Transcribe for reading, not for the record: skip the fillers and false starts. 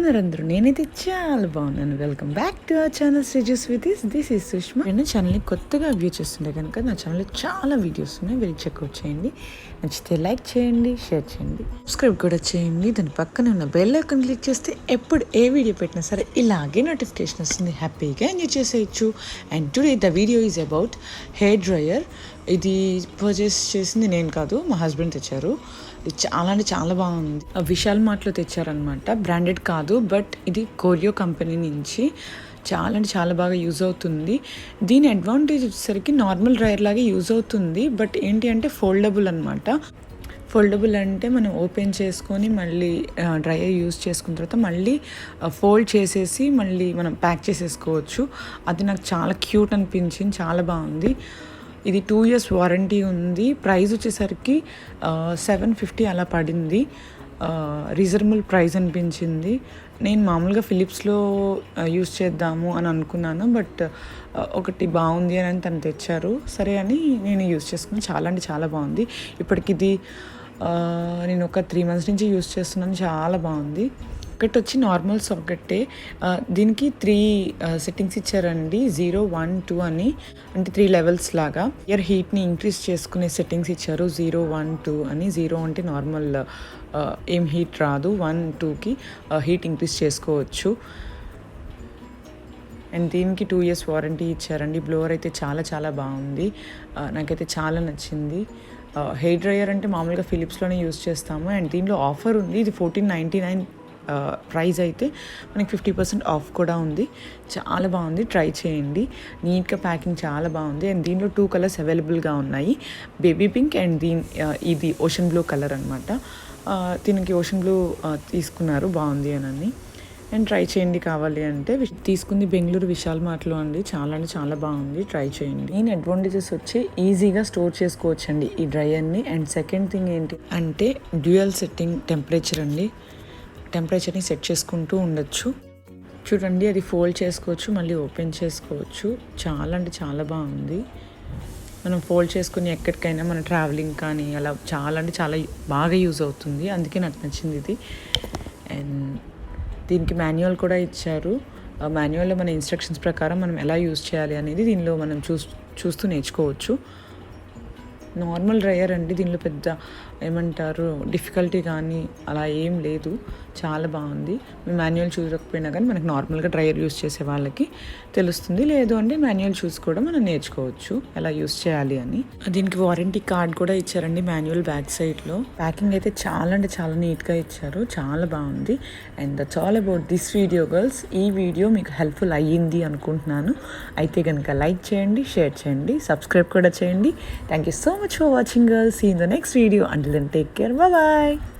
ఉన్నారు అందరూ? నేనైతే చాలా బాగున్నాను. Welcome back to our channel Sreejas with this is Sushma. నేను ఛానల్ని కొత్తగా వ్యూ చేస్తుంటే కనుక నా ఛానల్లో చాలా వీడియోస్ ఉన్నాయి, వెళ్ళి చెక్అవుట్ చేయండి. నచ్చితే లైక్ చేయండి, షేర్ చేయండి, సబ్స్క్రైబ్ కూడా చేయండి. దాని పక్కన ఉన్న బెల్ ఐకాన్ క్లిక్ చేస్తే ఎప్పుడు ఏ వీడియో పెట్టినా సరే ఇలాగే నోటిఫికేషన్ వస్తుంది. హ్యాపీగా ఎంజాయ్ చేసేయచ్చు. And today the video is about hair dryer. ఇది పర్చేస్ చేసింది నేను కాదు, మా హస్బెండ్ తెచ్చారు. ఇది చాలా అంటే చాలా బాగుంది. విశాల్ మార్ట్లో తెచ్చారనమాట, బ్రాండెడ్ కాదు, బట్ ఇది కోరియో కంపెనీ నుంచి. చాలా అంటే చాలా బాగా యూజ్ అవుతుంది. దీని అడ్వాంటేజ్ వచ్చేసరికి నార్మల్ డ్రైయర్ లాగే యూజ్ అవుతుంది, బట్ ఏంటి అంటే ఫోల్డబుల్ అనమాట. ఫోల్డబుల్ అంటే మనం ఓపెన్ చేసుకొని మళ్ళీ డ్రైయర్ యూజ్ చేసుకున్న తర్వాత మళ్ళీ ఫోల్డ్ చేసేసి మళ్ళీ మనం ప్యాక్ చేసేసుకోవచ్చు. అది నాకు చాలా క్యూట్ అనిపించింది, చాలా బాగుంది. ఇది 2 years వారంటీ ఉంది. ప్రైస్ వచ్చేసరికి 750 అలా పడింది. రీజనబుల్ ప్రైస్ అనిపించింది. నేను మామూలుగా ఫిలిప్స్లో యూస్ చేద్దాము అని అనుకున్నాను, బట్ ఒకటి బాగుంది అని తను తెచ్చారు, సరే అని నేను యూస్ చేసుకుని చాలా అంటే చాలా బాగుంది. ఇప్పటికి ఇది నేను ఒక 3 months నుంచి యూస్ చేస్తున్నాను, చాలా బాగుంది. ఒకటి వచ్చి నార్మల్ సాకెట్టే. దీనికి 3 సెట్టింగ్స్ ఇచ్చారండి, 0, 1, 2 అని, అంటే 3 levels లాగా. ఇయర్ హీట్ని ఇంక్రీజ్ చేసుకునే సెట్టింగ్స్ ఇచ్చారు, 0, 1, 2 అని. 0 అంటే నార్మల్, ఏం హీట్ రాదు. 1, 2కి హీట్ ఇంక్రీజ్ చేసుకోవచ్చు. అండ్ దీనికి 2 years వారంటీ ఇచ్చారండి. బ్లోవర్ అయితే చాలా చాలా బాగుంది, నాకైతే చాలా నచ్చింది. హెయిర్ డ్రయర్ అంటే మామూలుగా ఫిలిప్స్లోనే యూస్ చేస్తాము, అండ్ దీనిలో ఆఫర్ ఉంది. ఇది 1499 ప్రైస్ అయితే మనకి 50% ఆఫ్ కూడా ఉంది. చాలా బాగుంది, ట్రై చేయండి. నీట్గా ప్యాకింగ్ చాలా బాగుంది. అండ్ దీనిలో 2 colors అవైలబుల్గా ఉన్నాయి, బేబీ పింక్ అండ్ ఇది ఓషన్ బ్లూ కలర్ అనమాట. దీనికి ఓషన్ బ్లూ తీసుకున్నారు, బాగుంది అని. అండ్ ట్రై చేయండి కావాలి అంటే. తీసుకుంది బెంగళూరు విశాల్ మార్ట్లో అండి, చాలా అంటే చాలా బాగుంది, ట్రై చేయండి. మెయిన్ అడ్వాంటేజెస్ వచ్చి ఈజీగా స్టోర్ చేసుకోవచ్చు అండి ఈ డ్రైయర్ని. అండ్ సెకండ్ థింగ్ ఏంటి అంటే డ్యూయల్ సెట్టింగ్ టెంపరేచర్ అండి. టెంపరేచర్ని సెట్ చేసుకుంటూ ఉండొచ్చు. చూడండి, అది ఫోల్డ్ చేసుకోవచ్చు, మళ్ళీ ఓపెన్ చేసుకోవచ్చు. చాలా అంటే చాలా బాగుంది. మనం ఫోల్డ్ చేసుకుని ఎక్కడికైనా మన ట్రావెలింగ్ కానీ అలా చాలా అంటే చాలా బాగా యూజ్ అవుతుంది, అందుకే నాకు నచ్చింది ఇది. అండ్ దీనికి మాన్యువల్ కూడా ఇచ్చారు. మాన్యువల్లో మన ఇన్స్ట్రక్షన్స్ ప్రకారం మనం ఎలా యూజ్ చేయాలి అనేది దీనిలో మనం చూస్తూ నేర్చుకోవచ్చు. నార్మల్ డ్రైయర్ అండి, దీనిలో పెద్ద ఏమంటారు డిఫికల్టీ కానీ అలా ఏం లేదు, చాలా బాగుంది. మేము మాన్యువల్ చూడకపోయినా కానీ మనకు నార్మల్గా డ్రైయర్ యూస్ చేసే వాళ్ళకి తెలుస్తుంది. లేదు అంటే మాన్యువల్ చూసి కూడా మనం నేర్చుకోవచ్చు ఎలా యూస్ చేయాలి అని. దీనికి వారంటీ కార్డ్ కూడా ఇచ్చారండి మాన్యువల్ బ్యాక్ సైడ్లో. ప్యాకింగ్ అయితే చాలా అంటే చాలా నీట్గా ఇచ్చారు, చాలా బాగుంది. And that's all about this video girls. ఈ వీడియో మీకు హెల్ప్ఫుల్ అయ్యింది అనుకుంటున్నాను. అయితే కనుక లైక్ చేయండి, షేర్ చేయండి, సబ్స్క్రైబ్ కూడా చేయండి. Thank you so much for watching girls. See in the next video. Until then, take care. Bye bye.